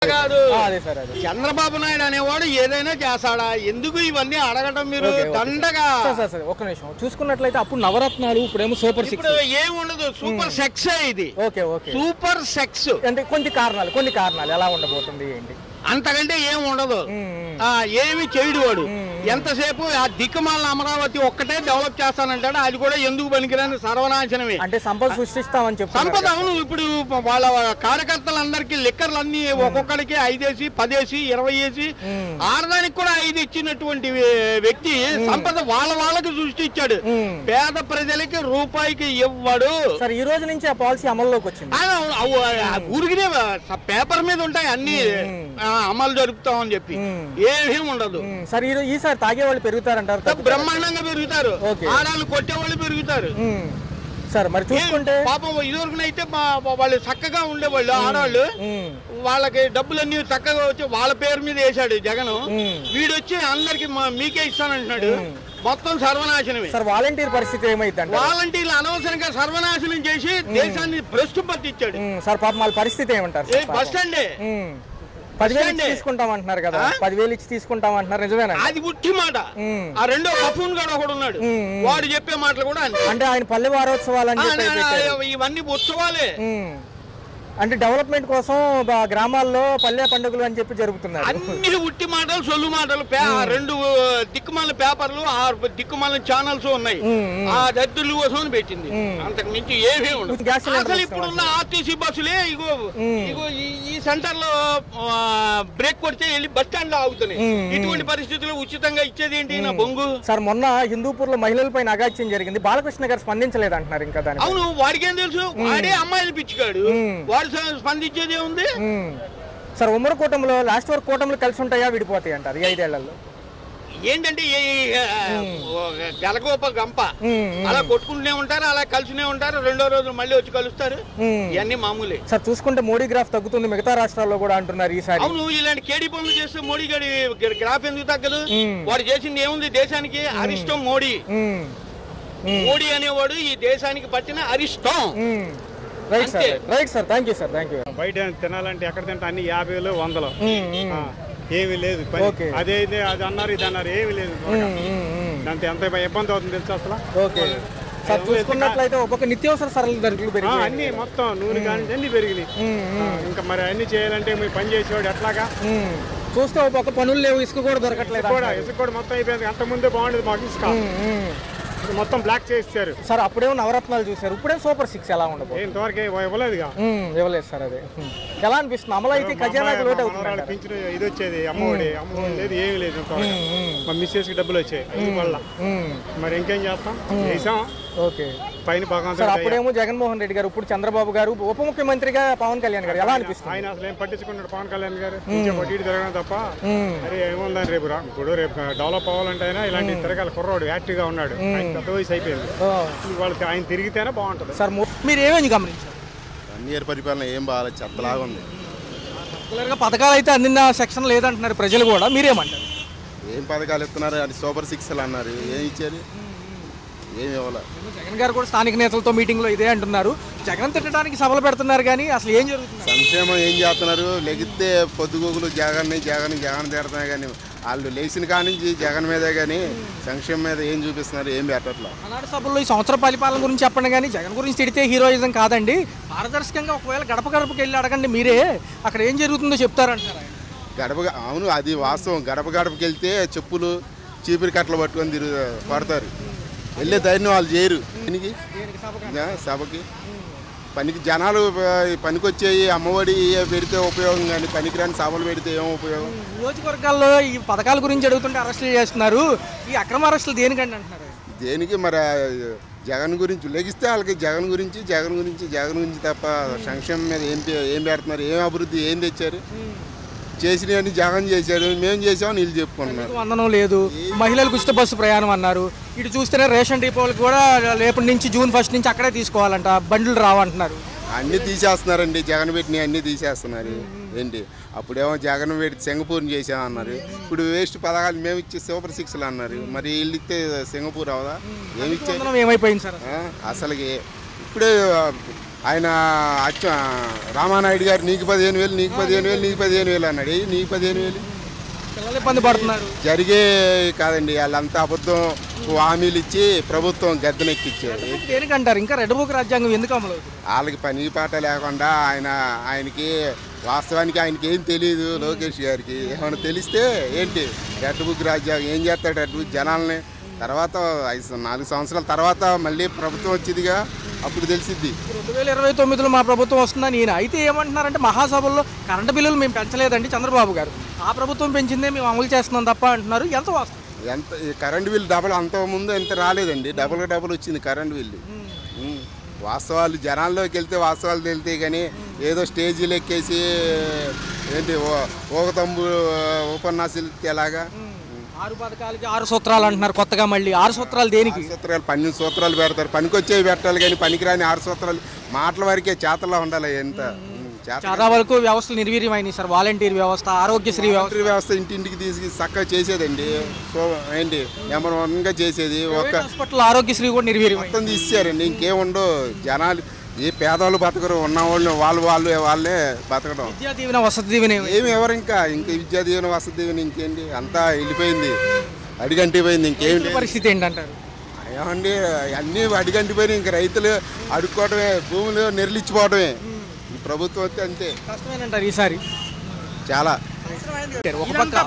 కాదు చంద్రబాబు నాయుడు అనేవాడు ఏదైనా చేస్తాడా? ఎందుకు ఇవన్నీ అడగటం మీరు దండగా? ఒక నిమిషం చూసుకున్నట్లయితే అప్పుడు నవరత్నాలు, ఇప్పుడేమో సూపర్ సిక్స్. ఏముండదు, సూపర్ సెక్స్ ఇది. సూపర్ సెక్స్ అంటే కొన్ని కారణాలు ఎలా ఉండబోతుంది ఏంటి? అంతకంటే ఏం ఉండదు. ఏమి చేయడు వాడు. ఎంతసేపు ఆ దిక్కుమాల అమరావతి ఒక్కటే డెవలప్ చేస్తానంటాడు. అది కూడా ఎందుకు పనికిరాని సర్వనాశనమే. అంటే సంపద సృష్టిస్తామని చెప్పి సంపద. అవును, ఇప్పుడు వాళ్ళ కార్యకర్తలందరికీ లిక్కర్లన్నీ ఒక్కొక్కడికి 5 వేసి 10 వేసి 20 వేసి ఆడదానికి కూడా 5 ఇచ్చినటువంటి వ్యక్తి సంపద వాళ్ళకి సృష్టించాడు. పేద ప్రజలకి రూపాయికి ఇవ్వడు. సార్ ఈ రోజు నుంచి ఆ పాలసీ అమల్లోకి వచ్చింది. ఊరికినే పేపర్ మీద ఉంటాయి అన్ని అమలు జరుపుతామని చెప్పి ఏమీ ఉండదు. సార్ ఈసారి తాగే వాళ్ళు పెరుగుతారంటారు? బ్రహ్మాండంగా పెరుగుతారు. ఆడాలు కొట్టేవాళ్ళు పెరుగుతారు. సార్ మరి చూసుకుంటే పాపం ఇదివరకునైతే వాళ్ళు చక్కగా ఉండేవాళ్ళు ఆడవాళ్ళు. వాళ్ళకి డబ్బులన్నీ చక్కగా వచ్చి వాళ్ళ పేరు మీద వేసాడు జగన్. వీడొచ్చి అందరికి మీకే ఇస్తానంటున్నాడు. మొత్తం సర్వనాశనమే. సార్ వాలంటీర్ పరిస్థితి ఏమైందంటే వాలంటీర్లు అనవసరంగా సర్వనాశనం చేసి దేశాన్ని భ్రష్టు పట్టించాడు. సార్ పాపం వాళ్ళ పరిస్థితి ఏమంటారు? బస్ స్టాండే 10,000 తీసుకుంటామంటున్నారు కదా, 10,000 ఇచ్చి తీసుకుంటామంటున్నారు, నిజమేనా? అది ఉట్టి మాట. ఆ రెండో బఫూన్ గాడు ఒకడు ఉన్నాడు, వాడు చెప్పే మాటలు కూడా అంటే ఆయన పల్లె వారోత్సవాలు ఇవన్నీ ఉత్సవాలే. అంటే డెవలప్మెంట్ కోసం గ్రామాల్లో పల్లె పండుగలు అని చెప్పి జరుగుతున్నారు. అన్ని ఉట్టి మాటలు, సొల్లు మాటలు. 2 దిక్కుమాల పేపర్లు, 6 దిక్కుమాల ఛానల్స్ ఉన్నాయి. ఆ దద్దుల కోసం పెట్టింది. అంతకు మించి ఏమీ ఉండదు. అసలు ఇప్పుడున్న ఆర్టీసీ బస్సులే ఇగో ఈ సెంటర్ లో బ్రేక్ కొడితే వెళ్ళి బస్ స్టాండ్ లో ఆగుతున్నాయి. ఇటువంటి పరిస్థితుల్లో ఉచితంగా ఇచ్చేది ఏంటి నా బొంగు? సార్ మొన్న హిందూపూర్ లో మహిళలపై అగాత్యం జరిగింది. బాలకృష్ణ గారు స్పందించలేదు అంటున్నారు. ఇంకా దాని అవును, వాడికేం తెలుసు? వాడే అమ్మాయిలు పిచ్చికాడు. వాడు స్పందించేది ఉంది. సార్ ఉమ్మడి కూటమిలో లాస్ట్ వరకు కూటమిలో కలిసి ఉంటాయా విడిపోతాయి అంటారు ఈ 5 ఏళ్లలో? ఏంటంటే గలగోప గంప అలా కొట్టుకుంటూనే ఉంటారు, అలా కలిసినే ఉంటారు. రెండో రోజు మళ్ళీ వచ్చి కలుస్తారు. ఇవన్నీ మామూలే. సార్ చూసుకుంటే మోడీ గ్రాఫ్ తగ్గుతుంది మిగతా రాష్ట్రాల్లో కూడా అంటున్నారు ఈసారి. అవును, ఇలాంటి కేడీ పనులు చేస్తే మోడీ గారి గ్రాఫ్ ఎందుకు తగ్గదు? వాడు చేసింది ఏముంది దేశానికి? అరిష్టం మోడీ. మోడీ అనేవాడు ఈ దేశానికి పట్టిన అరిష్టం. Right sir, thank you sir, thank you. బయట తినాలంటే ఎక్కడ తింటా అన్ని 50,000 100 ఏమి లేదు. అదే అది అన్నారు ఇది అన్నారు, ఏమి లేదు. దాంతో ఎంత ఇబ్బంది అవుతుంది తెలుసు అసలు. సార్ చూసుకున్నట్లయితే ఒక్కొక్క నిత్యావసర ధరలు పెరిగాయి. అన్ని మొత్తం నూనె కానీ అన్ని పెరిగినాయి. ఇంకా మరి అన్ని చేయాలంటే మీరు పని చేసేవాడు ఎట్లాగా? చూస్తే ఒక పనులు లేవు, ఇసుక కూడా దొరకట్లేదు. ఇసుక కూడా మొత్తం అయిపోయింది. అంత ముందే బాగుండేది మాకు ఇసుక, మొత్తం బ్లాక్ చేస్తారు. సార్ అప్పుడేమో నవరత్నాలు చూసారు, ఇప్పుడే సూపర్ 6 ఎలా ఉండదు? ఇంతవరకు ఇవ్వలేదుగా. ఇవ్వలేదు సార్. అదే ఎలా అనిపిస్తుంది? అమలు అయితే ఖజానాకి లోటు అవుతుంది. పింఛను ఇది వచ్చేది, అమ్మఒడి లేదు, ఏమి లేదు. మా మిస్సెస్ కి డబ్బులు వచ్చాయి వల్ల. మరి ఇంకేం చేస్తాం? చేసాం. పైన భగవంతుడు. అప్పుడేమో జగన్మోహన్ రెడ్డి గారు, ఇప్పుడు చంద్రబాబు గారు, ఉప ముఖ్యమంత్రిగా పవన్ కళ్యాణ్ గారు, ఎలా అనిపిస్తుంది? ఆయన అసలు ఏం పట్టించుకున్నాడు పవన్ కళ్యాణ్ గారు? వడ్డీ తిరగడం తప్ప అరే ఏముందని. ఇప్పుడు రేపు డెవలప్ అవ్వాలంటే అయినా ఇలాంటి తిరగాలి. కుర్రోడు యాక్టివ్గా ఉన్నాడు, పెద్ద వయసు అయిపోయింది. వాళ్ళకి ఆయన తిరిగితేనే బాగుంటుంది. సార్ మీరు ఏమేమి గమనించారు? అన్ని పరిపాలన ఏం బాగాలేదు, చెత్తలాగా ఉంది. పథకాలు అయితే అందిన సెక్షన్ లేదంటున్నారు ప్రజలు కూడా, మీరేమంటారు? ఏం పథకాలు ఇస్తున్నారు? అది సూపర్ 6 అన్నారు, ఏం ఇచ్చారు? ఏమి ఇవ్వాలి. జగన్ గారు కూడా స్థానిక నేతలతో మీటింగ్ లో ఇదే అంటున్నారు. జగన్ తిట్టడానికి సభలు పెడుతున్నారు కానీ అసలు ఏం జరుగుతుంది? సంక్షేమం ఏం చేస్తున్నారు? లెగితే పొద్దుగోగులు జగన్ తిడుతున్నారు కానీ వాళ్ళు లేచిన కానించి జగన్ మీదే కానీ సంక్షేమం మీద ఏం చూపిస్తున్నారు? ఏం పెట్టట్లేదు. ఆనాడు సభల్లో ఈ సంవత్సర పరిపాలన గురించి చెప్పండి కానీ జగన్ గురించి తిడితే హీరోయిజం కాదండి. పారదర్శకంగా ఒకవేళ గడపకి వెళ్ళి అడగండి మీరే, అక్కడ ఏం జరుగుతుందో చెప్తారంటారు. అవును, అది వాస్తవం. గడపకి వెళ్తే చెప్పులు చీపిరి కట్టలు పట్టుకొని పడతారు. వెళ్ళే ధైర్యం వాళ్ళు చేయరు. దీనికి సభకి పనికి జనాలు పనికొచ్చేయి అమ్మఒడి పెడితే ఉపయోగం, కానీ పనికిరాని సభలు పెడితే ఏం ఉపయోగం? నియోజకవర్గాల్లో ఈ పథకాల గురించి అడుగుతుంటే అరెస్టులు చేస్తున్నారు. ఈ అక్రమ అరెస్టులు దేనికండి అంటున్నారు? దేనికి మరి జగన్ గురించి లెగిస్తే వాళ్ళకి జగన్ గురించి తప్ప సంక్షేమం మీద ఏం పెడుతున్నారు? ఏం అభివృద్ధి ఏం తెచ్చారు? చేసినవన్నీ జగన్ చేశాడు, మేము చేసామని వీళ్ళు చెప్పుకుంటున్నారు. వందనం లేదు, మహిళలకు ఉచిత బస్సు ప్రయాణం అన్నారు. ఇటు చూస్తేనే రేషన్ డిపోలకు కూడా రేపటి నుంచి జూన్ 1 నుంచి అక్కడే తీసుకోవాలంట, బండ్లు రావంటున్నారు. అన్నీ తీసేస్తున్నారండి, జగన్ పెట్టినవి అన్నీ తీసేస్తున్నారు. ఏంటి అప్పుడేమో జగన్ పెట్టి సింగపూర్ని చేసామన్నారు, ఇప్పుడు వేస్ట్ పథకాలు మేము ఇచ్చే సూపర్ 6 అన్నారు. మరి వీళ్ళు ఇస్తే సింగపూర్ అవదా? ఏమి ఇచ్చే ఏమైపోయింది సార్? అసలుకి ఇప్పుడే ఆయన రామానాయుడు గారు నీకు 15,000 నీకు 15,000 నీకు 15,000 అన్నాడు. నీకు 15,000 పిల్లలు ఇబ్బంది పడుతున్నారు. జరిగే కాదండి, వాళ్ళంతా అబద్ధం హామీలు ఇచ్చి ప్రభుత్వం గద్దెనెక్కిచ్చారు. దేనికంటారు? ఇంకా రెడ్ బుక్ రాజ్యాంగం ఎందుకు అమలు? వాళ్ళకి పని పాట లేకుండా ఆయనకి వాస్తవానికి ఆయనకి ఏం తెలియదు. లోకేష్ గారికి ఏమైనా తెలిస్తే ఏంటి రెడ్ బుక్ రాజ్యాంగం ఏం చేస్తాడు? రెడ్ బుక్ జనాలని తర్వాత 4 సంవత్సరాల తర్వాత మళ్ళీ ప్రభుత్వం వచ్చిందిగా, అప్పుడు తెలిసిద్ది. 2029లో మా ప్రభుత్వం వస్తుందని ఈయన అయితే ఏమంటున్నారంటే మహాసభల్లో కరెంటు బిల్లులు మేము పెంచలేదండి చంద్రబాబు గారు, ఆ ప్రభుత్వం పెంచిందే మేము అమలు చేస్తున్నాం తప్ప అంటున్నారు. ఎంత వాస్తవం? ఎంత కరెంటు బిల్లు డబుల్ అంతకుముందు ఎంత రాలేదండి, డబుల్ వచ్చింది కరెంటు బిల్లు. వాస్తవాలు జనాల్లోకి వెళ్తే వాస్తవాలు తెలితే కానీ ఏదో స్టేజీలు ఎక్కేసి ఏంటి ఓగతంబు ఉపన్యాసాలు ఎలాగా 6 పథకాలకి 6 సూత్రాలు అంటున్నారు కొత్తగా. మళ్ళీ 6 సూత్రాలు దేనికి? సూత్రాలు 12 సూత్రాలు పెడతారు, పనికొచ్చేవి పెట్టాలి కానీ పనికిరాని 6 సూత్రాలు మాటల వరకే, చేతల్లో ఉండాలి. ఎంత చాలా వరకు వ్యవస్థలు నిర్వీర్యమైనవి సార్. వాలంటీర్ వ్యవస్థ, ఆరోగ్యశ్రీ వ్యవస్థ ఇంటింటికి తీసుకు చక్కగా చేసేదండి. సో ఏంటి నెంబర్ 1గా చేసేది. ఒక హాస్పిటల్ ఆరోగ్యశ్రీ కూడా నిర్వీర్యం మొత్తం తీసేయారండి. ఇంకేముండో జనాలు ఏ పేదవాళ్ళు బతకరు, ఉన్నవాళ్ళు వాళ్ళే బతకడం. విద్యా దీవెన వసతి దీవెన ఏమి ఎవరు ఇంకా విద్యా దీవెన వసతి దీవెన ఇంకేంటి, అంతా వెళ్ళిపోయింది, అడిగంటిపోయింది. ఇంకేంటి పరిస్థితి ఏంటంటారు? ఏమండి అన్నీ అడిగంటిపోయినాయి. ఇంక రైతులు అడుక్కోవడమే, భూములు నెరలిచ్చిపోవడమే. ఈ ప్రభుత్వం వస్తే అంతే కష్టమేనంటారు ఈసారి చాలా.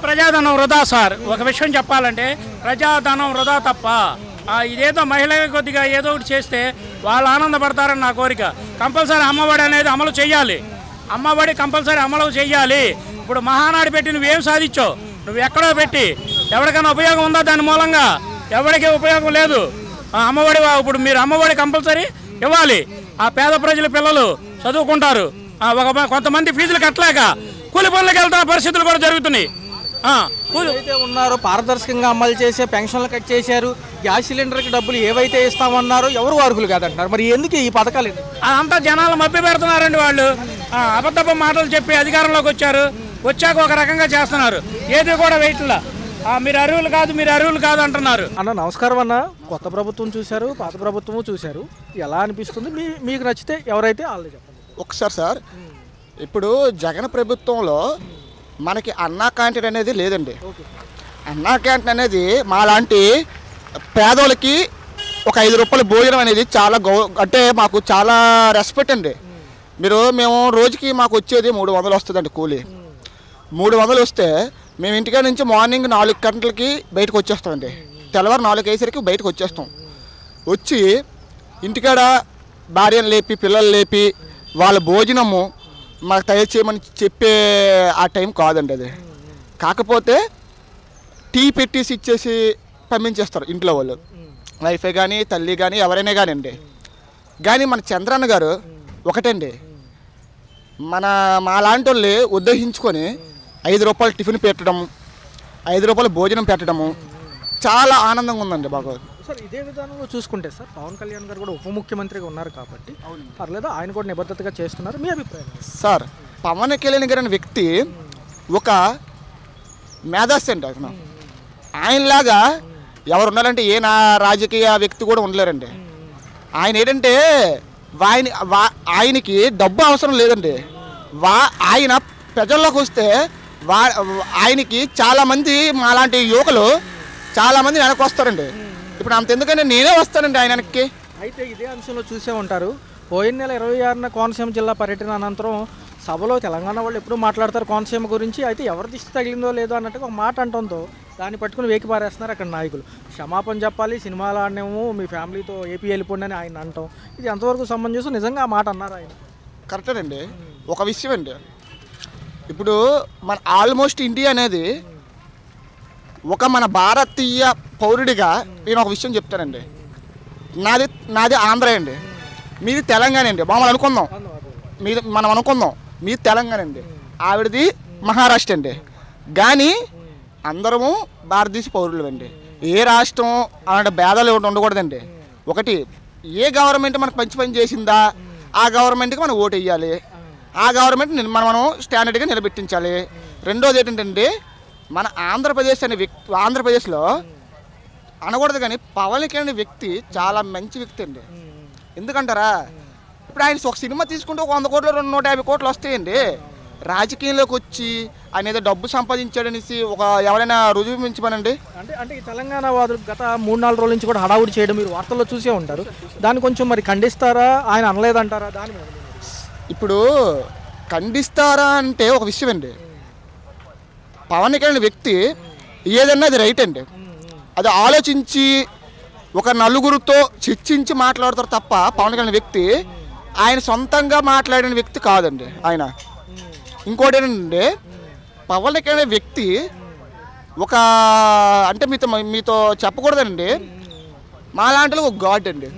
ప్రజాధనం వృధా సార్. ఒక విషయం చెప్పాలంటే ప్రజాధనం వృధా తప్ప ఇదేదో మహిళ కొద్దిగా ఏదో ఒకటి చేస్తే వాళ్ళు ఆనందపడతారని నా కోరిక. కంపల్సరీ అమ్మఒడి అనేది అమలు చేయాలి. అమ్మఒడి కంపల్సరీ అమలు చేయాలి. ఇప్పుడు మహానాడు పెట్టి నువ్వేం సాధించావు? నువ్వు ఎక్కడో పెట్టి ఎవరికైనా ఉపయోగం ఉందా? దాని మూలంగా ఎవరికి ఉపయోగం లేదు. అమ్మఒడి ఇప్పుడు మీరు అమ్మఒడి కంపల్సరీ ఇవ్వాలి. ఆ పేద ప్రజల పిల్లలు చదువుకుంటారు. కొంతమంది ఫీజులు కట్టలేక కూలి పనులకు వెళ్తున్న పరిస్థితులు కూడా జరుగుతున్నాయి. ఏవైతే ఉన్నారో పారదర్శకంగా అమలు చేసే పెన్షన్లు కట్ చేశారు. గ్యాస్ సిలిండర్కి డబ్బులు ఏవైతే ఇస్తామన్నారో ఎవరు అర్హులు కాదంటున్నారు. మరి ఎందుకు ఈ పథకాలు? అదంతా జనాలు మభ్య పెడుతున్నారండి. వాళ్ళు అబద్ధపు మాటలు చెప్పి అధికారంలోకి వచ్చాక ఒక రకంగా చేస్తున్నారు. ఏది కూడా వెయిట్లా మీరు అర్హులు కాదు అంటున్నారు. అన్న నమస్కారం అన్న. కొత్త ప్రభుత్వం చూశారు, పాత ప్రభుత్వము చూశారు, ఎలా అనిపిస్తుంది? మీకు నచ్చితే ఎవరైతే వాళ్ళు చెప్పండి ఒకసారి. సార్ ఇప్పుడు జగన్ ప్రభుత్వంలో మనకి అన్నా క్యాంటీన్ అనేది లేదండి. అన్నా క్యాంటీన్ అనేది మాలాంటి పేదోళ్ళకి ఒక 5 రూపాయల భోజనం అనేది చాలా అంటే మాకు చాలా రెస్పెక్ట్ అండి. మేము రోజుకి మాకు వచ్చేది 300 వస్తుందండి కూలి. 300 వస్తే మేము ఇంటికాడ నుంచి మార్నింగ్ 4 గంటలకి బయటకు వచ్చేస్తామండి. తెల్లవారు 4 అయ్యేసరికి బయటకు వచ్చేస్తాం. వచ్చి ఇంటికాడ భార్యను లేపి పిల్లలు లేపి వాళ్ళ భోజనము మాకు తయారు చేయమని చెప్పే ఆ టైం కాదండి అది. కాకపోతే టీ పెట్టేసి ఇచ్చేసి పంపించేస్తారు ఇంట్లో వాళ్ళు, వైఫై కానీ తల్లి కానీ ఎవరైనా కానివ్వండి. కానీ మన చంద్రన్న గారు ఒకటండి, మా లాంటి వాళ్ళని ఉద్దేశించుకొని 5 రూపాయలు టిఫిన్ పెట్టడం, 5 రూపాయలు భోజనం పెట్టడము చాలా ఆనందంగా ఉందండి. బాగా సార్ ఇదే విధానంలో చూసుకుంటే సార్ పవన్ కళ్యాణ్ గారు కూడా ఉప ముఖ్యమంత్రిగా ఉన్నారు కాబట్టి పర్లేదు, ఆయన కూడా నిబద్ధతగా చేస్తున్నారు. మీ అభిప్రాయం? సార్ పవన్ కళ్యాణ్ గారు అనే వ్యక్తి ఒక మేధాస్తి అండి. అతను ఆయనలాగా ఎవరు ఉన్నారంటే ఏ రాజకీయ వ్యక్తి కూడా ఉండలేరండి. ఆయన ఏంటంటే ఆయనకి డబ్బు అవసరం లేదండి. ఆయన ప్రజల్లోకి వస్తే ఆయనకి చాలామంది మాలాంటి యువకులు చాలామంది వెనక్కి వస్తారండి. ఇప్పుడు అంత ఎందుకంటే నేనే వస్తానండి ఆయన వెనక్కి. అయితే ఇదే అంశంలో చూసే ఉంటారు, పోయిన నెల 26న కోనసీమ జిల్లా పర్యటన అనంతరం సభలో తెలంగాణ వాళ్ళు ఎప్పుడూ మాట్లాడతారు కోనసీమ గురించి. అయితే ఎవరి దిష్టి తగిలిందో లేదో అన్నట్టుగా ఒక మాట అంటుందో దాన్ని పట్టుకుని వేకి పారేస్తున్నారు అక్కడ నాయకులు. క్షమాపణ చెప్పాలి, సినిమాలు ఆడినేమో మీ ఫ్యామిలీతో ఏపీ వెళ్ళిపోండి అని ఆయన అంటాం. ఇది ఎంతవరకు సంబంధించి నిజంగా ఆ మాట అన్నారు ఆయన? కరెక్టేనండి. ఒక విషయం అండి, ఇప్పుడు మన ఆల్మోస్ట్ ఇండియా అనేది ఒక మన భారతీయ పౌరుడిగా నేను ఒక విషయం చెప్తానండి. నాది ఆంధ్ర అండి, మీది తెలంగాణ అండి. మనం అనుకుందాం మీది తెలంగాణ అండి, ఆవిడది మహారాష్ట్ర అండి. కానీ అందరము భారతదేశ పౌరులు అండి. ఏ రాష్ట్రం అలాంటి భేదాలు ఉండకూడదండి. ఒకటి, ఏ గవర్నమెంట్ మనకు మంచి పని చేసిందా ఆ గవర్నమెంట్కి మనం ఓటు వేయాలి, ఆ గవర్నమెంట్ మనం స్టాండర్డ్గా నిలబెట్టించాలి. రెండోది ఏంటంటే మన ఆంధ్రప్రదేశ్లో అనకూడదు కానీ పవన్ కళ్యాణ్ వ్యక్తి చాలా మంచి వ్యక్తి అండి. ఎందుకంటారా, ఇప్పుడు ఆయన ఒక సినిమా తీసుకుంటే ఒక 100 కోట్లు 150 కోట్లు వస్తాయండి. రాజకీయంలోకి వచ్చి ఆయన ఏదో డబ్బు సంపాదించాడనేసి ఎవరైనా రుజువించమనండి. అంటే ఈ తెలంగాణ వాదులు గత 3-4 రోజుల నుంచి కూడా హడావుడి చేయడం మీరు వార్తల్లో చూసే ఉంటారు. దాన్ని కొంచెం మరి ఖండిస్తారా, ఆయన అనలేదంటారా? దాని ఇప్పుడు ఖండిస్తారా అంటే ఒక విషయం అండి, పవన్ కళ్యాణ్ వ్యక్తి ఏదన్నా అది రైట్ అండి, అది ఆలోచించి ఒక నలుగురితో చర్చించి మాట్లాడతారు తప్ప పవన్ కళ్యాణ్ వ్యక్తి ఆయన సొంతంగా మాట్లాడిన వ్యక్తి కాదండి ఆయన. ఇంకోటి ఏంటంటే పవన్ కళ్యాణ్ వ్యక్తి ఒక అంటే మీతో చెప్పకూడదండి, మాలాంటి ఒక గాడ్ అండి,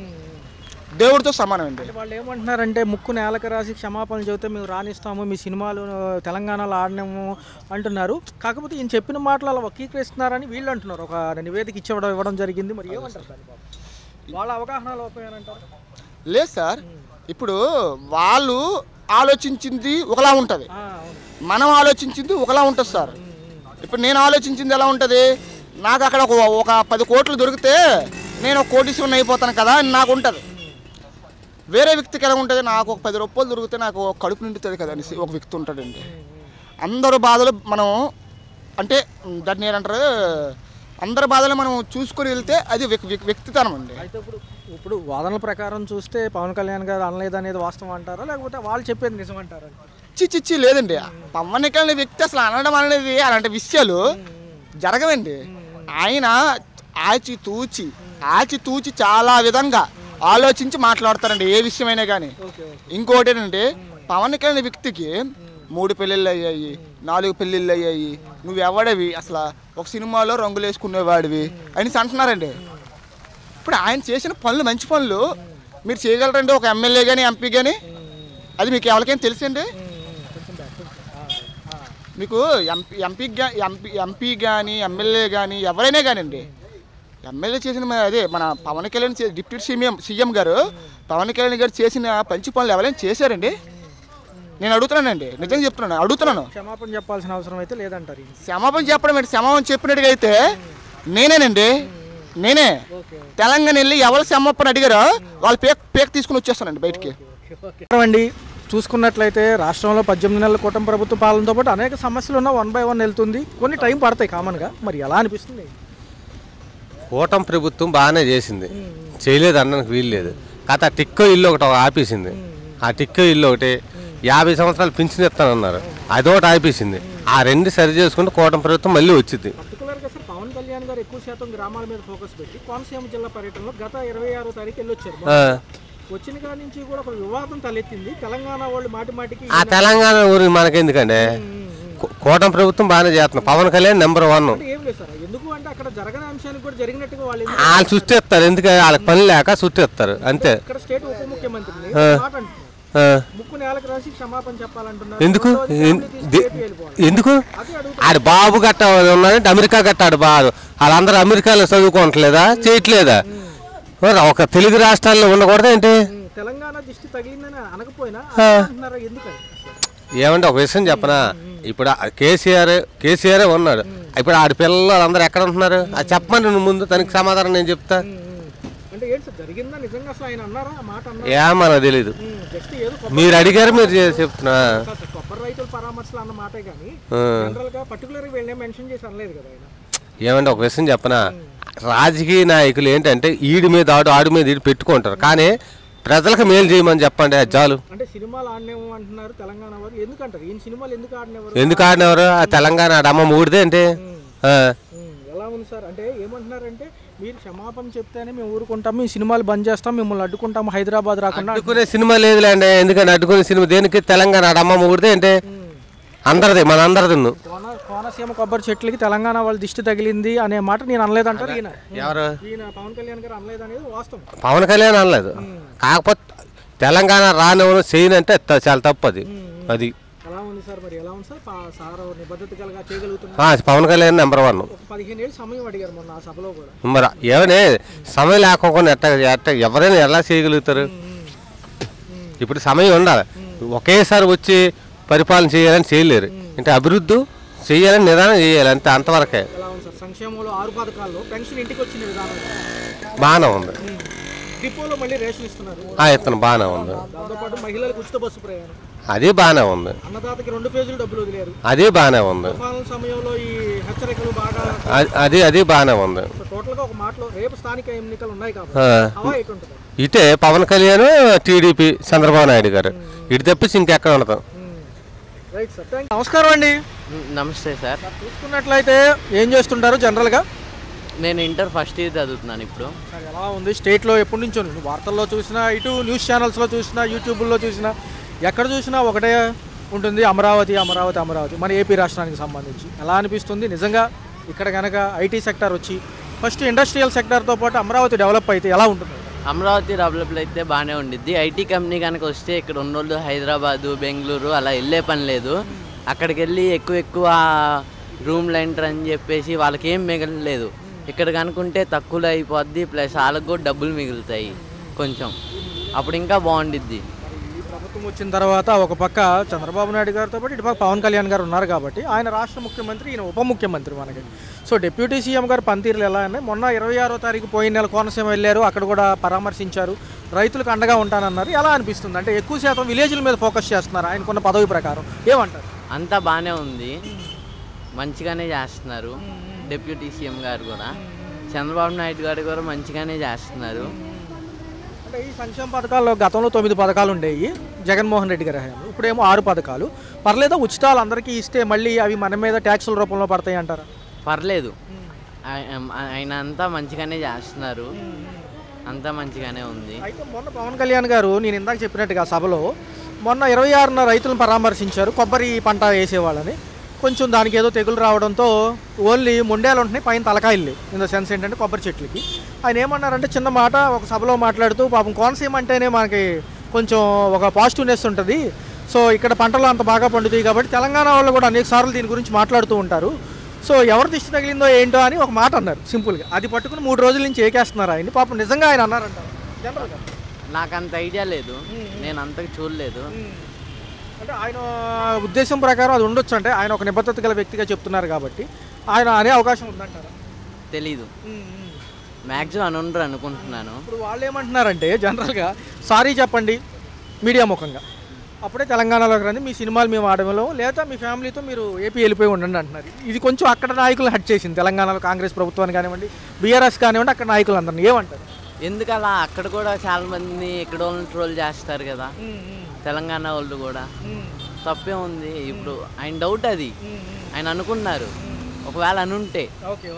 దేవుడితో సమానం అండి. వాళ్ళు ఏమంటున్నారంటే ముక్కు నేలకు రాసి క్షమాపణలు చెబితే మేము రాణిస్తాము, మీ సినిమాలు తెలంగాణలో ఆడినాము అంటున్నారు. కాకపోతే ఈయన చెప్పిన మాటలు అలా వక్రీకరిస్తున్నారని వీళ్ళు అంటున్నారు. ఒక నివేదిక ఇవ్వడం జరిగింది. మరి ఏమంటారు వాళ్ళ అవగాహన లోపమేనంటారు? లేదు సార్, ఇప్పుడు వాళ్ళు ఆలోచించింది ఒకలా ఉంటుంది, మనం ఆలోచించింది ఒకలా ఉంటుంది సార్. ఇప్పుడు నేను ఆలోచించింది ఎలా ఉంటుంది, నాకు అక్కడ ఒక 10 కోట్లు దొరికితే నేను ఒక కోటీశ్వరుని అయిపోతాను కదా అని నాకు ఉంటుంది. వేరే వ్యక్తికి ఎలా ఉంటుంది, నాకు ఒక 10 రూపాయలు దొరికితే నాకు కడుపు నిండుతుంది కదా అనేసి ఒక వ్యక్తి ఉంటాడండి. అందరు బాధలు మనం అంటే దాన్ని ఏంటంటారు, అందరి బాధలు మనం చూసుకొని వెళ్తే అది వ్యక్తితనం అండి. అయితే ఇప్పుడు వాదనల ప్రకారం చూస్తే పవన్ కళ్యాణ్ గారు అనలేదు అనేది వాస్తవం అంటారా, లేకపోతే వాళ్ళు చెప్పేది నిజం అంటారా? చిచ్చి లేదండి, పవన్ కళ్యాణ్ వ్యక్తి అసలు అనడం అనేది అలాంటి విషయాలు జరగవండి. ఆయన ఆచితూచి చాలా విధంగా ఆలోచించి మాట్లాడతారండి ఏ విషయమైనా కానీ. ఇంకోటి ఏంటంటే పవన్ కళ్యాణ్ వ్యక్తికి 3 పెళ్ళిళ్ళు అయ్యాయి, 4 పెళ్ళిళ్ళు అయ్యాయి, నువ్వెవడవి అసలు ఒక సినిమాలో రంగులు వేసుకునేవాడివి అని అంటున్నారండి. ఇప్పుడు ఆయన చేసిన పనులు మంచి పనులు మీరు చేయగలరండి ఒక ఎమ్మెల్యే కానీ ఎంపీ కానీ? అది మీకు ఎవరికైనా తెలుసండి? మీకు ఎంపీ కానీ ఎమ్మెల్యే కానీ ఎవరైనా కానివ్వండి, ఎమ్మెల్యే చేసిన అదే మన పవన్ కళ్యాణ్ డిప్యూటీ సీఎం గారు పవన్ కళ్యాణ్ గారు చేసిన మంచి పనులు ఎవరైనా చేశారండి? నేను అడుగుతున్నానండి, నిజంగా చెప్తున్నాను, అడుగుతున్నాను. క్షమాపణ చెప్పాల్సిన అవసరం అయితే లేదంటారు. క్షమాపణ చెప్పడం ఏంటి, క్షమాపణ చెప్పినట్టుగా అయితే నేనే తెలంగాణ వెళ్ళి ఎవరు క్షమాపణ అడిగారో వాళ్ళు పేక్ తీసుకుని వచ్చేస్తానండి బయటికి. అండి చూసుకున్నట్లయితే రాష్ట్రంలో 18 నెలల కూటమి ప్రభుత్వ పాలనతో పాటు అనేక సమస్యలు ఉన్న 1 by 1 వెళ్తుంది, కొన్ని టైం పడతాయి కామన్గా. మరి ఎలా అనిపిస్తుంది? కూటమి ప్రభుత్వం బాగానే చేసింది, చేయలేదు అనడానికి వీలు లేదు. కాకపోతే ఆ టిక్కో ఇల్లు ఒకటి ఆపేసింది. ఆ టిక్కో ఇల్లు ఒకటి 50 సంవత్సరాలు పింఛన్ ఇస్తానన్నారు, అదొకటి ఆపేసింది. ఆ 2 సరి చేసుకుంటే కూటమి ప్రభుత్వం మళ్ళీ వచ్చింది. పర్టికులర్గా సార్ పవన్ కళ్యాణ్ గారు ఎక్కువ శాతం గ్రామాల మీద ఫోకస్ పెట్టి కోనసీమ జిల్లా పర్యటనలో గత 26వ తారీఖు వెళ్ళొచ్చారు. వచ్చిన కాడి నుంచి కూడా ఒక వివాదం తలెత్తింది. తెలంగాణ వాళ్ళు మాటికి ఆ తెలంగాణ ఊరికి మనకెందుకండి, కూటమి ప్రభుత్వం బాగానే చేస్తున్నారు. పవన్ కళ్యాణ్ నెంబర్ 1. ఏం లేదు సార్, ఎందుకు అంటే అక్కడ జరగని అంశానికి కూడా జరిగినట్టుగా వాళ్ళు చుట్టేస్తారు, ఎందుకంటే వాళ్ళకి పని లేక చుట్టేస్తారు అంతే. ఇక్కడ స్టేట్ ఉప ముఖ్యమంత్రిని ముక్కు నేలకు రాసి క్షమాపణ చెప్పాలంటున్నారు. ఎందుకు ఆడు బాబు గట్ట ఉన్నాడంటే అమెరికా గట్టాడు బాబు, వాళ్ళందరూ అమెరికాలో చదువుకోవట్లేదా, చేయట్లేదా? ఒక తెలుగు రాష్ట్రాల్లో ఉండకూడదు ఏంటి? తెలంగాణ దిష్టి తగిలిందని అనకపోయినా ఏమంటే ఒక విషయం చెప్పనా, ఇప్పుడు కేసీఆర్ ఉన్నాడు, ఇప్పుడు ఆడి పిల్లలు అందరూ ఎక్కడ ఉంటున్నారు అది చెప్పమని నువ్వు ముందు, తనకి సమాధానం నేను చెప్తా. ఏమన్నా తెలీదు, మీరు అడిగారు మీరు చెప్తున్నా. ఏమంటే ఒక విషయం చెప్పనా, రాజకీయ నాయకులు ఏంటంటే ఈడి మీద ఆడు మీద ఈడు పెట్టుకుంటారు, కానీ ప్రజలకు మేలు చేయమని చెప్పండి అది చాలు. ఎందుకు ఆడినవారు? ఆ తెలంగాణ అమ్మ మూడిదే అంటే ఎలా ఉంది సార్? అంటే ఏమంటున్నారంటే మీరు క్షమాపణ చెప్తేనే మేము ఊరుకుంటాము, ఈ సినిమాలు బంద్ చేస్తాం, మిమ్మల్ని అడ్డుకుంటాము, హైదరాబాద్ రాకుండా. అడ్డుకునే సినిమా లేదులేండి, ఎందుకంటే అడ్డుకునే సినిమా దేనికి? తెలంగాణ అమ్మ మూడిదే అంటే అందరిది, మన అందరిది. కోనసీమ కొబ్బరి చెట్లకి తెలంగాణ వాళ్ళ దిష్టి తగిలింది అనే మాట నేను అనలేదంటారు. ఎవరు? పవన్ కళ్యాణ్ గారు అనలేదు అనేది వాస్తవం. పవన్ కళ్యాణ్ అనలేదు, కాకపోతే తెలంగాణ రానివ్వను చేయను అంటే చాలా తప్పు అది. ఎలా ఉంది సార్? మరి ఎలా ఉంది సార్ నిబద్ధతగా చేయగలుగుతున్నారు? పవన్ కళ్యాణ్ నెంబర్ 1. 15 ఏళ్ళు సమయం అడిగారు మొన్న ఆ సభలో కూడా. మరి ఏమనే సమయం లేకపోకుండా ఎట్ట ఎవరైనా ఎలా చేయగలుగుతారు? ఇప్పుడు సమయం ఉండాలి, ఒకేసారి వచ్చి పరిపాలన చేయాలని చేయలేరు, అంటే అభివృద్ధి చేయాలని నిదానం చేయాలి అంతే, అంతవరకే. సంక్షేమంలో 6 పథకాల్లో పెన్షన్ ఇంటికి వచ్చిన విధానం బాగానే ఉంది. డిపోలో మళ్ళీ రేషన్ ఇస్తున్నారు. ఇతను బాగానే ఉంది. దాంతోపాటు మహిళలకు ఉచిత బస్సు ప్రయాణం అదే బాగానే ఉంది. అన్నదాతకి 2 ఫేజులు డబ్బులు వదిలేరు. అదే బాగానే ఉంది. సమయంలో ఈ హెచ్చరికలు బాగా అదే బాగానే ఉంది. టోటల్ గా ఒక మాటలో రేపు స్థానిక ఎన్నికలు ఉన్నాయి కాబట్టి ఇటే పవన్ కళ్యాణ్, టీడీపీ, చంద్రబాబు నాయుడు గారు ఇటు తప్పించి ఇంకెక్కడ ఉండదు. నమస్కారం అండి. నమస్తే సార్. చూసుకున్నట్లయితే ఏం చేస్తుంటారు జనరల్ గా? నేను ఇంటర్ ఫస్ట్ ఇయర్ చదువుతున్నాను ఇప్పుడు. ఎలా ఉంది స్టేట్లో? ఎప్పటి నుంచో వార్తల్లో చూసినా, ఇటు న్యూస్ ఛానల్స్లో చూసినా, యూట్యూబ్లో చూసినా, ఎక్కడ చూసినా ఒకటే ఉంటుంది, అమరావతి అమరావతి అమరావతి. మన ఏపీ రాష్ట్రానికి సంబంధించి ఎలా అనిపిస్తుంది నిజంగా? ఇక్కడ కనుక ఐటీ సెక్టర్ వచ్చి ఫస్ట్ ఇండస్ట్రియల్ సెక్టర్తో పాటు అమరావతి డెవలప్ అయితే ఎలా ఉంటుంది? అమరావతి డెవలప్ అయితే బాగానే ఉండిద్ది. ఐటీ కంపెనీ కనుక వస్తే ఇక్కడ ఉన్నోళ్ళు హైదరాబాదు, బెంగళూరు అలా వెళ్ళే పని లేదు. అక్కడికి వెళ్ళి ఎక్కువ రూమ్ రెంట్ అని చెప్పేసి వాళ్ళకి ఏం మిగలలేదు. ఇక్కడ కనుకుంటే తక్కువలో అయిపోద్ది, ప్లస్ వాళ్ళకు కూడా డబ్బులు మిగులుతాయి కొంచెం. అప్పుడు ఇంకా బాగుండిద్ది. ప్రభుత్వం వచ్చిన తర్వాత ఒక పక్క చంద్రబాబు నాయుడు గారితో పాటు ఇటు పక్క పవన్ కళ్యాణ్ గారు ఉన్నారు కాబట్టి ఆయన రాష్ట్ర ముఖ్యమంత్రి, ఈయన ఉప ముఖ్యమంత్రి మనకి. సో డిప్యూటీ సీఎం గారు పనితీరులు ఎలా ఉన్నాయి? మొన్న 26వ తారీఖు పోయిన నెల కోనసీమ వెళ్ళారు, అక్కడ కూడా పరామర్శించారు, రైతులకు అండగా ఉంటానన్నారు. ఎలా అనిపిస్తుంది? అంటే ఎక్కువ శాతం విలేజ్ల మీద ఫోకస్ చేస్తున్నారు ఆయనకున్న పదవి ప్రకారం, ఏమంటారు? అంతా బాగానే ఉంది, మంచిగానే చేస్తున్నారు. డిప్యూటీ సీఎం గారు కూడా, చంద్రబాబు నాయుడు గారు కూడా మంచిగానే చేస్తున్నారు. అంటే ఈ సంక్షేమ పథకాల్లో గతంలో 9 పథకాలు ఉండేవి జగన్మోహన్ రెడ్డి గారి హయాంలో, ఇప్పుడేమో 6 పథకాలు. పర్లేదా? ఉచితాలు అందరికీ ఇస్తే మళ్ళీ అవి మన మీద ట్యాక్సుల రూపంలో పడతాయి అంటారా? పర్లేదు, ఆయన అంతా మంచిగానే చేస్తున్నారు, అంతా మంచిగానే ఉంది. అయితే మొన్న పవన్ కళ్యాణ్ గారు నేను ఇందాక చెప్పినట్టుగా సభలో మొన్న 26న రైతులను పరామర్శించారు, కొబ్బరి పంట వేసేవాళ్ళని. కొంచెం దానికి ఏదో తెగులు రావడంతో ఓన్లీ మొండేలు ఉంటున్నాయి, పైన తలకాయలు లేవు. ఇన్ ద సెన్స్ ఏంటంటే కొబ్బరి చెట్లకి ఆయన ఏమన్నారంటే చిన్న మాట ఒక సభలో మాట్లాడుతూ, పాపం కోనసీమ అంటేనే మనకి కొంచెం ఒక పాజిటివ్నెస్ ఉంటుంది, సో ఇక్కడ పంటలు అంత బాగా పండుతాయి కాబట్టి తెలంగాణ వాళ్ళు కూడా అనేక సార్లు దీని గురించి మాట్లాడుతూ ఉంటారు, సో ఎవరు దిష్టి తగిలిందో ఏంటో అని ఒక మాట అన్నారు సింపుల్గా. అది పట్టుకుని 3 రోజుల నుంచి ఏకేస్తున్నారు ఆయన్ని. పాపం నిజంగా ఆయన అన్నారంటారు జనరల్గా? నాకు అంత ఐడియా లేదు, నేను అంతకు చూడలేదు. అంటే ఆయన ఉద్దేశం ప్రకారం అది ఉండొచ్చు, అంటే ఆయన ఒక నిబద్ధత గల వ్యక్తిగా చెప్తున్నారు కాబట్టి ఆయన అనే అవకాశం ఉందంటారా? తెలీదు, మ్యాక్సిమం అని ఉండరు అనుకుంటున్నాను. ఇప్పుడు వాళ్ళు ఏమంటున్నారంటే జనరల్గా సారీ చెప్పండి మీడియా ముఖంగా, అప్పుడే తెలంగాణలోకి రండి, మీ సినిమాలు మేము ఆడడంలో, లేదా మీ ఫ్యామిలీతో మీరు ఏపీ వెళ్ళిపోయి ఉండండి అంటున్నారు. ఇది కొంచెం అక్కడ నాయకులు హట్ చేసింది, తెలంగాణలో కాంగ్రెస్ ప్రభుత్వాన్ని కానివ్వండి, బీఆర్ఎస్ కానివ్వండి, అక్కడ నాయకులు అందరినీ ఏమంటారు? ఎందుకలా? అక్కడ కూడా చాలా మంది ఇక్కడ వాళ్ళని ట్రోల్ చేస్తారు కదా, తెలంగాణ వాళ్ళు కూడా. తప్పే ఉంది. ఇప్పుడు ఆయన డౌట్ అది, ఆయన అనుకున్నారు, ఒకవేళ అనుంటే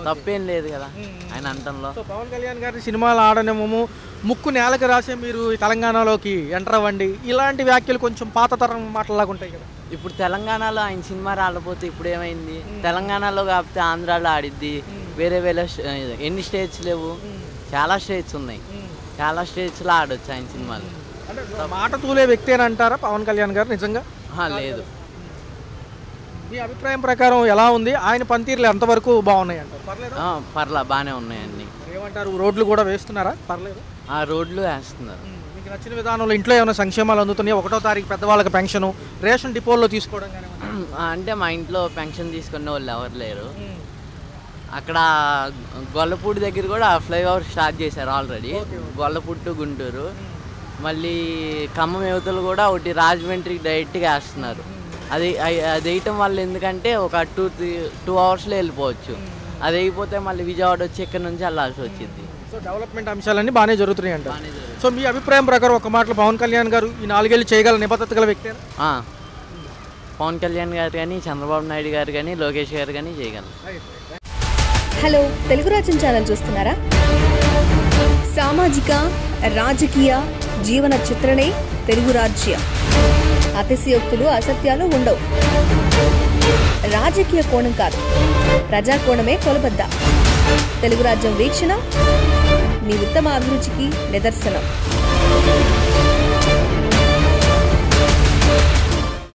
తప్పేం లేదు కదా ఆయన అంటంలో. పవన్ కళ్యాణ్ గారి సినిమాలు ఆడనేమో ముక్కు నేలకు రాసే మీరు తెలంగాణలోకి ఎంటర్ అవ్వండి, ఇలాంటి వ్యాఖ్యలు కొంచెం పాత తరం మాటలాగా ఉంటాయి కదా. ఇప్పుడు తెలంగాణలో ఆయన సినిమా రాకపోతే ఇప్పుడు ఏమైంది? తెలంగాణలో కాకపోతే ఆంధ్రాలో ఆడిద్ది. వేరే ఎన్ని స్టేట్స్ లేవు, చాలా స్టేట్స్ ఉన్నాయి, చాలా స్టేట్స్లో ఆడొచ్చు ఆయన సినిమాలు. అంటే మాట తూలే వ్యక్తి అని అంటారా పవన్ కళ్యాణ్ గారు నిజంగా? లేదు. మీ అభిప్రాయం ప్రకారం ఎలా ఉంది? ఆయన పనితీరులు ఎంతవరకు బాగున్నాయి అంటారు? పర్లా బాగానే ఉన్నాయండి. ఏమంటారు? రోడ్లు కూడా వేస్తున్నారా? పర్లేదు, రోడ్లు వేస్తున్నారు. మీకు నచ్చిన విధానంలో ఇంట్లో ఏమైనా సంక్షేమాలు అందుతున్నాయి? 1వ తారీఖు పెద్దవాళ్ళకి పెన్షన్, రేషన్ డిపోల్లో తీసుకోవడం కానీ? అంటే మా ఇంట్లో పెన్షన్ తీసుకునే వాళ్ళు ఎవరు లేరు. అక్కడ గొల్లపూడి దగ్గర కూడా ఫ్లైఓవర్ స్టార్ట్ చేశారు ఆల్రెడీ, గొల్లపూడి టు గుంటూరు. మళ్ళీ ఖమ్మం యువతలు కూడా ఒకటి రాజమండ్రికి డైరెక్ట్గా వేస్తున్నారు. అది వేయటం వల్ల ఎందుకంటే ఒక 2 అవర్స్లో వెళ్ళిపోవచ్చు. అది అయిపోతే మళ్ళీ విజయవాడ వచ్చి ఇక్కడ నుంచి వెళ్ళాల్సి వచ్చింది. సో డెవలప్మెంట్ అంశాలన్నీ బాగానే జరుగుతున్నాయి అంట. సో మీ అభిప్రాయం ప్రకారం ఒక మాటలో పవన్ కళ్యాణ్ గారు ఈ 4 ఏళ్ళు చేయగల నిబద్ధత గల వ్యక్తి? పవన్ కళ్యాణ్ గారు కానీ, చంద్రబాబు నాయుడు గారు కానీ, లోకేష్ గారు కానీ చేయగలరు. హలో, తెలుగు రాజ్యం ఛానల్ చూస్తున్నారా? సామాజిక, రాజకీయ, జీవన చిత్రణే తెలుగు రాజ్యం. అతిశయోక్తులు, అసత్యాలు ఉండవు. రాజకీయ కోణం కాదు, ప్రజా కోణమే కొలబద్ద. తెలుగు రాజ్యం వీక్షణ మీ ఉత్తమ అభిరుచికి నిదర్శనం.